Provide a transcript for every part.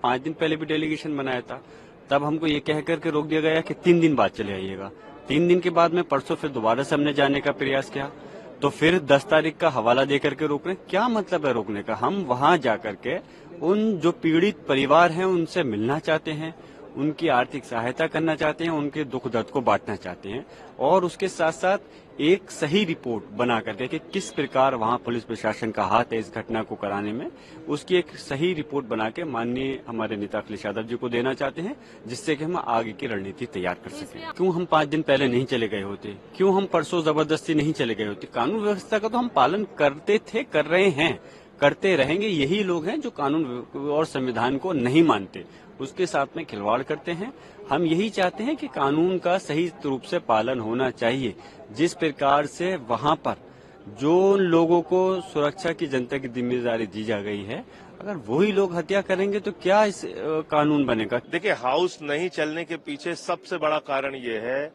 5 दिन पहले भी डेलीगेशन बनाया था, तब हमको ये कह करके रोक दिया गया कि 3 दिन बाद चले आइएगा। 3 दिन के बाद में परसों फिर दोबारा से हमने जाने का प्रयास किया, तो फिर 10 तारीख का हवाला दे करके रोक रहे हैं। क्या मतलब है रोकने का? हम वहां जा करके उन जो पीड़ित परिवार हैं उनसे मिलना चाहते हैं, उनकी आर्थिक सहायता करना चाहते हैं, उनके दुख दर्द को बांटना चाहते हैं, और उसके साथ साथ एक सही रिपोर्ट बना करके कि किस प्रकार वहां पुलिस प्रशासन का हाथ है इस घटना को कराने में, उसकी एक सही रिपोर्ट बना के माननीय हमारे नेता अखिलेश यादव जी को देना चाहते हैं, जिससे कि हम आगे की रणनीति तैयार कर सकें। क्यों हम 5 दिन पहले नहीं चले गए होते? क्यों हम परसों जबरदस्ती नहीं चले गए होते? कानून व्यवस्था का तो हम पालन करते थे, कर रहे हैं, करते रहेंगे। यही लोग हैं जो कानून और संविधान को नहीं मानते, उसके साथ में खिलवाड़ करते हैं। हम यही चाहते हैं कि कानून का सही रूप से पालन होना चाहिए। जिस प्रकार से वहां पर जो लोगों को सुरक्षा की जनता की जिम्मेदारी दी जा गई है, अगर वही लोग हत्या करेंगे तो क्या इस कानून बनेगा? देखिए, हाउस नहीं चलने के पीछे सबसे बड़ा कारण ये है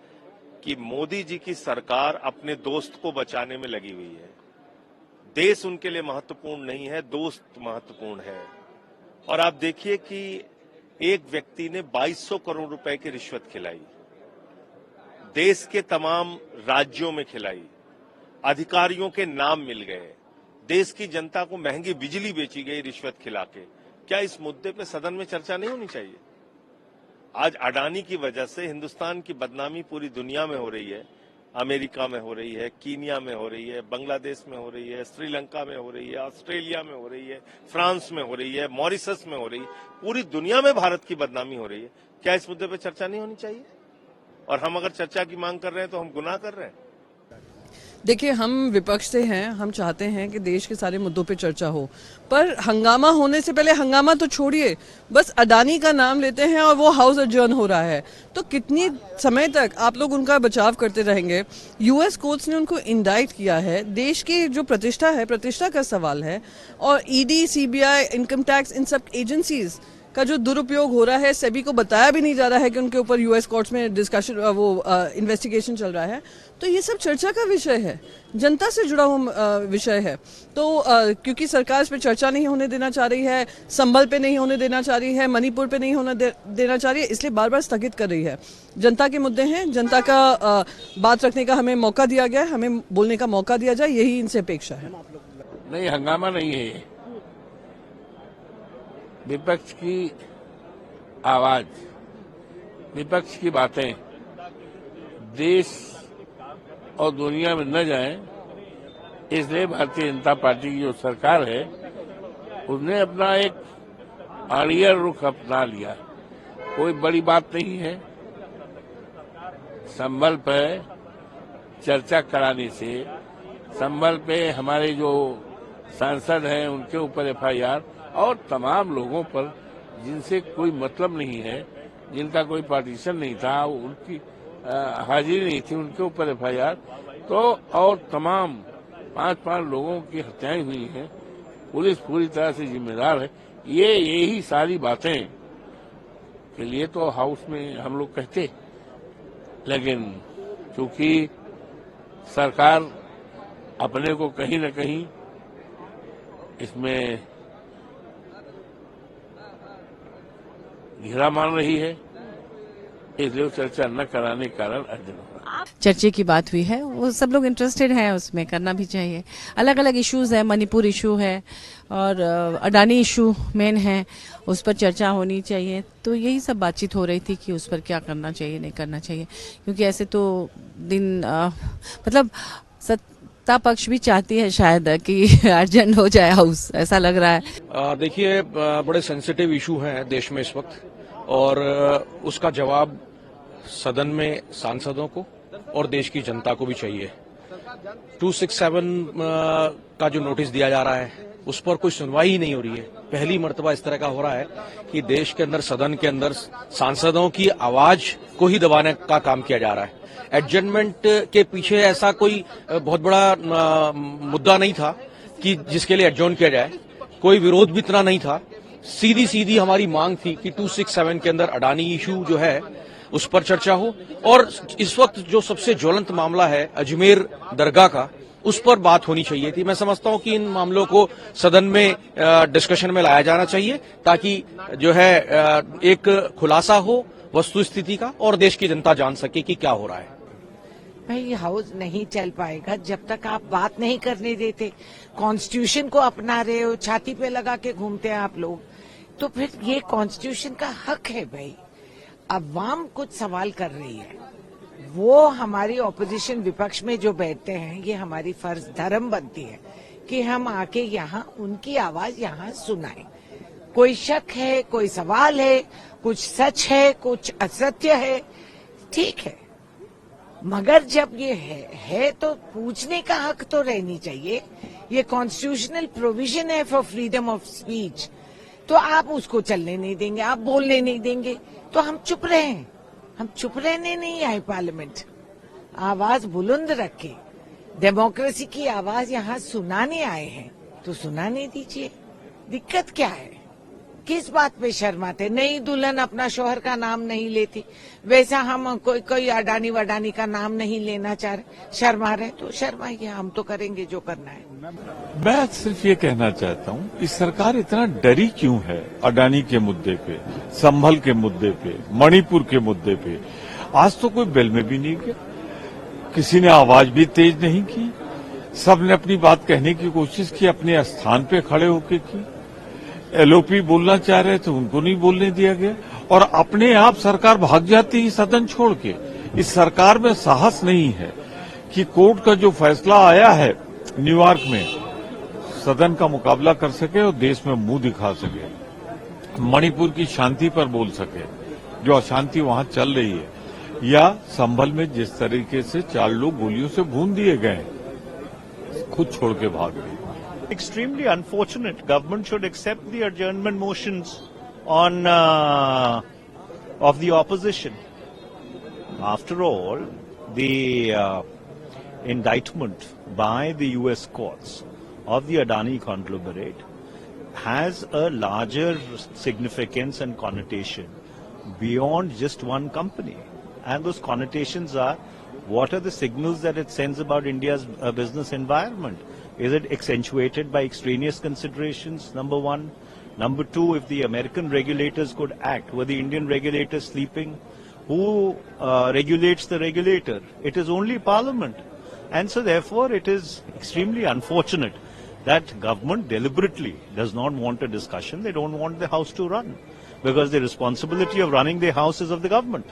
कि मोदी जी की सरकार अपने दोस्त को बचाने में लगी हुई है। देश उनके लिए महत्वपूर्ण नहीं है, दोस्त महत्वपूर्ण है। और आप देखिए कि एक व्यक्ति ने 2200 करोड़ रुपए की रिश्वत खिलाई, देश के तमाम राज्यों में खिलाई, अधिकारियों के नाम मिल गए, देश की जनता को महंगी बिजली बेची गई रिश्वत खिला के। क्या इस मुद्दे पे सदन में चर्चा नहीं होनी चाहिए? आज अडानी की वजह से हिंदुस्तान की बदनामी पूरी दुनिया में हो रही है। अमेरिका में हो रही है, कीनिया में हो रही है, बांग्लादेश में हो रही है, श्रीलंका में हो रही है, ऑस्ट्रेलिया में हो रही है, फ्रांस में हो रही है, मॉरिशस में हो रही है, पूरी दुनिया में भारत की बदनामी हो रही है। क्या इस मुद्दे पर चर्चा नहीं होनी चाहिए? और हम अगर चर्चा की मांग कर रहे हैं तो हम गुनाह कर रहे हैं। देखिए, हम विपक्ष से हैं, हम चाहते हैं कि देश के सारे मुद्दों पे चर्चा हो, पर हंगामा होने से पहले हंगामा तो छोड़िए, बस अडानी का नाम लेते हैं और वो हाउस अडजर्न हो रहा है, तो कितनी समय तक आप लोग उनका बचाव करते रहेंगे? यूएस कोर्ट्स ने उनको इंडाइट किया है, देश की जो प्रतिष्ठा है, प्रतिष्ठा का सवाल है, और ईडी, सीबीआई, इनकम टैक्स, इन सब एजेंसीज का जो दुरुपयोग हो रहा है, सेबी को बताया भी नहीं जा रहा है कि उनके ऊपर यूएस कोर्ट्स में डिस्कशन, इन्वेस्टिगेशन चल रहा है, तो ये सब चर्चा का विषय है, जनता से जुड़ा हुआ विषय है। तो क्योंकि सरकार इस पर चर्चा नहीं होने देना चाह रही है, संभल पे नहीं होने देना चाह रही है, मणिपुर पे नहीं होने देना चाह रही है, इसलिए बार बार स्थगित कर रही है। जनता के मुद्दे हैं, जनता का बात रखने का हमें मौका दिया गया है, हमें बोलने का मौका दिया जाए, यही इनसे अपेक्षा है। नहीं, हंगामा नहीं है। विपक्ष की आवाज, विपक्ष की बातें देश और दुनिया में न जाए, इसलिए भारतीय जनता पार्टी की जो सरकार है उसने अपना एक अड़ियल रुख अपना लिया। कोई बड़ी बात नहीं है। संभल पर चर्चा कराने से, संभल पे हमारे जो सांसद हैं उनके ऊपर एफआईआर, और तमाम लोगों पर जिनसे कोई मतलब नहीं है, जिनका कोई पार्टीशन नहीं था, उनकी हाजिरी नहीं थी, उनके ऊपर एफआईआर, तो और तमाम 5 लोगों की हत्याएं हुई हैं। पुलिस पूरी तरह से जिम्मेदार है। यही सारी बातें के लिए तो हाउस में हम लोग कहते, लेकिन चूंकि सरकार अपने को कहीं न कहीं इसमें घिरा मान रही है, इसलिए चर्चा न कराने के कारण अर्जन होगा। चर्चे की बात हुई है, वो सब लोग इंटरेस्टेड हैं, उसमें करना भी चाहिए। अलग अलग इश्यूज है, मणिपुर इशू है और अडानी इशू मेन है, उस पर चर्चा होनी चाहिए। तो यही सब बातचीत हो रही थी कि उस पर क्या करना चाहिए, नहीं करना चाहिए, क्योंकि ऐसे तो दिन मतलब सत्ता पक्ष भी चाहती है शायद कि अर्जेंट हो जाए हाउस, ऐसा लग रहा है। देखिए, बड़े सेंसिटिव इशू हैं देश में इस वक्त, और उसका जवाब सदन में सांसदों को और देश की जनता को भी चाहिए। 267 का जो नोटिस दिया जा रहा है उस पर कोई सुनवाई ही नहीं हो रही है। पहली मर्तबा इस तरह का हो रहा है कि देश के अंदर, सदन के अंदर सांसदों की आवाज को ही दबाने का काम किया जा रहा है। एडजर्नमेंट के पीछे ऐसा कोई बहुत बड़ा मुद्दा नहीं था कि जिसके लिए एडजर्न किया जाए, कोई विरोध भी इतना नहीं था। सीधी हमारी मांग थी कि 267 के अंदर अडानी इशू जो है उस पर चर्चा हो, और इस वक्त जो सबसे ज्वलंत मामला है अजमेर दरगाह का, उस पर बात होनी चाहिए थी। मैं समझता हूं कि इन मामलों को सदन में डिस्कशन में लाया जाना चाहिए ताकि जो है एक खुलासा हो वस्तुस्थिति का और देश की जनता जान सके कि क्या हो रहा है। भाई हाउस नहीं चल पाएगा जब तक आप बात नहीं करने देते, कॉन्स्टिट्यूशन को अपना रहे हो, छाती पे लगा के घूमते हैं आप लोग, तो फिर ये कॉन्स्टिट्यूशन का हक है भाई। अवाम कुछ सवाल कर रही है, वो हमारी ऑपोजिशन विपक्ष में जो बैठते हैं, ये हमारी फर्ज धर्म बनती है कि हम आके यहाँ उनकी आवाज यहाँ सुनाएं। कोई शक है, कोई सवाल है, कुछ सच है, कुछ असत्य है, ठीक है, मगर जब ये है तो पूछने का हक तो रहनी चाहिए। ये कॉन्स्टिट्यूशनल प्रोविजन है फॉर फ्रीडम ऑफ स्पीच, तो आप उसको चलने नहीं देंगे, आप बोलने नहीं देंगे, तो हम चुप रहे। हम चुप रहने नहीं आए पार्लियामेंट, आवाज बुलंद रखे, डेमोक्रेसी की आवाज यहाँ सुनाने आए हैं, तो सुनाने दीजिए। दिक्कत क्या है, किस बात पे शर्माते? नई दुल्हन अपना शौहर का नाम नहीं लेती, वैसा हम कोई अडानी वडानी का नाम नहीं लेना चाह रहे, शर्मा रहे तो शर्माइए, हम तो करेंगे जो करना है। मैं सिर्फ ये कहना चाहता हूँ कि सरकार इतना डरी क्यों है अडानी के मुद्दे पे, संभल के मुद्दे पे, मणिपुर के मुद्दे पे। आज तो कोई बेल में भी नहीं गया, किसी ने आवाज भी तेज नहीं की, सबने अपनी बात कहने की कोशिश की, अपने स्थान पे खड़े होके की। एलओपी बोलना चाह रहे थे, उनको नहीं बोलने दिया गया, और अपने आप सरकार भाग जाती है सदन छोड़ के। इस सरकार में साहस नहीं है कि कोर्ट का जो फैसला आया है न्यूयॉर्क में, सदन का मुकाबला कर सके और देश में मुंह दिखा सके, मणिपुर की शांति पर बोल सके, जो अशांति वहां चल रही है, या संभल में जिस तरीके से 4 लोग गोलियों से भून दिए गए, खुद छोड़ के भाग गए। Extremely unfortunate. Government should accept the adjournment motions on of the opposition. After all, the indictment by the U.S. courts of the Adani conglomerate has a larger significance and connotation beyond just one company. And those connotations are, what are the signals that it sends about India's business environment? Is it accentuated by extraneous considerations, number one? Number two, if the American regulators could act, were the Indian regulators sleeping? Who regulates the regulator? It is only Parliament. And so therefore it is extremely unfortunate that government deliberately does not want a discussion. They don't want the House to run, because the responsibility of running the House is of the government.